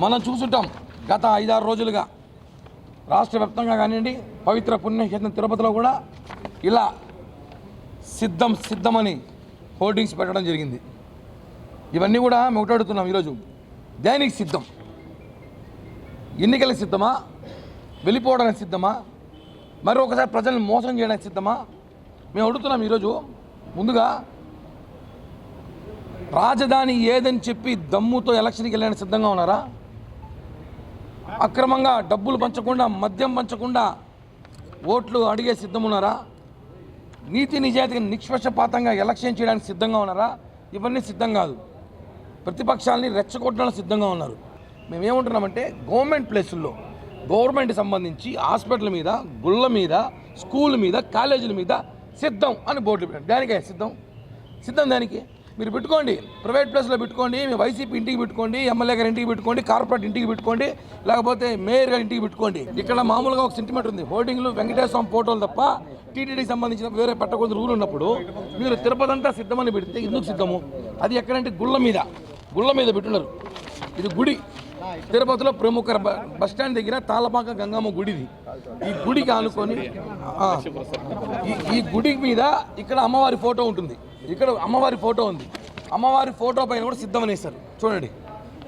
మనం చూసుంటాం గత 5-6 రోజులుగా రాష్ట్ర వ్యాప్తంగా కానివ్వండి, పవిత్ర పుణ్యక్షేత్రం తిరుపతిలో కూడా ఇలా సిద్ధమని హోర్డింగ్స్ పెట్టడం జరిగింది. ఇవన్నీ కూడా మేము ఒకటి అడుగుతున్నాం ఈరోజు, దేనికి సిద్ధం? ఎన్నికలకు సిద్ధమా? వెళ్ళిపోవడానికి సిద్ధమా? మరి ఒకసారి ప్రజలను మోసం చేయడానికి సిద్ధమా? మేము అడుగుతున్నాం ఈరోజు. ముందుగా రాజధాని ఏదని చెప్పి దమ్ముతో ఎలక్షన్కి వెళ్ళడానికి సిద్ధంగా ఉన్నారా? అక్రమంగా డబ్బులు పంచకుండా, మద్యం పంచకుండా ఓట్లు అడిగే సిద్ధం ఉన్నారా? నీతి నిజాయితీగా నిష్పక్షపాతంగా ఎలక్షన్ చేయడానికి సిద్ధంగా ఉన్నారా? ఇవన్నీ సిద్ధం కాదు. ప్రతిపక్షాలని రెచ్చగొట్టడానికి సిద్ధంగా ఉన్నారు. మేమేమంటున్నామంటే గవర్నమెంట్ ప్లేసుల్లో గవర్నమెంట్కి సంబంధించి హాస్పిటల్ మీద, గుళ్ళ మీద, స్కూల్ మీద, కాలేజీల మీద సిద్ధం అని బోర్డులు పెట్టండి. దానికే సిద్ధం దానికి మీరు పెట్టుకోండి. ప్రైవేట్ ప్లేస్లో పెట్టుకోండి, మీ వైసీపీ ఇంటికి పెట్టుకోండి, ఎమ్మెల్యే గారి ఇంటికి పెట్టుకోండి, కార్పొరేట్ ఇంటికి పెట్టుకోండి, లేకపోతే మేయర్ గారి ఇంటికి పెట్టుకోండి. ఇక్కడ మామూలుగా ఒక సెంటిమెంట్ ఉంది, హోర్డింగ్లు వెంకటేశ్వర స్వామి ఫోటోలు తప్ప టీటీడీకి సంబంధించిన వేరే పెట్టకూడదు రూల్ ఉన్నప్పుడు మీరు తిరుపతి అంతా సిద్ధమని పెడితే ఎందుకు సిద్ధము? అది ఎక్కడంటే గుళ్ళ మీద పెట్టున్నారు. ఇది గుడి, తిరుపతిలో ప్రముఖ బస్టాండ్ దగ్గర తాళపాక గంగమ్మ గుడిది. ఈ గుడికి ఆనుకొని ఈ గుడి మీద ఇక్కడ అమ్మవారి ఫోటో ఉంటుంది. ఇక్కడ అమ్మవారి ఫోటో ఉంది. అమ్మవారి ఫోటో పైన కూడా సిద్ధమనేస్తారు. చూడండి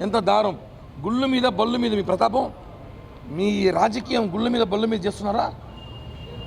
ఎంత దారుణం. గుళ్ళు మీద బళ్ళు మీద మీ ప్రతాపం, మీ రాజకీయం గుళ్ళ మీద బళ్ళు మీద చేస్తున్నారా?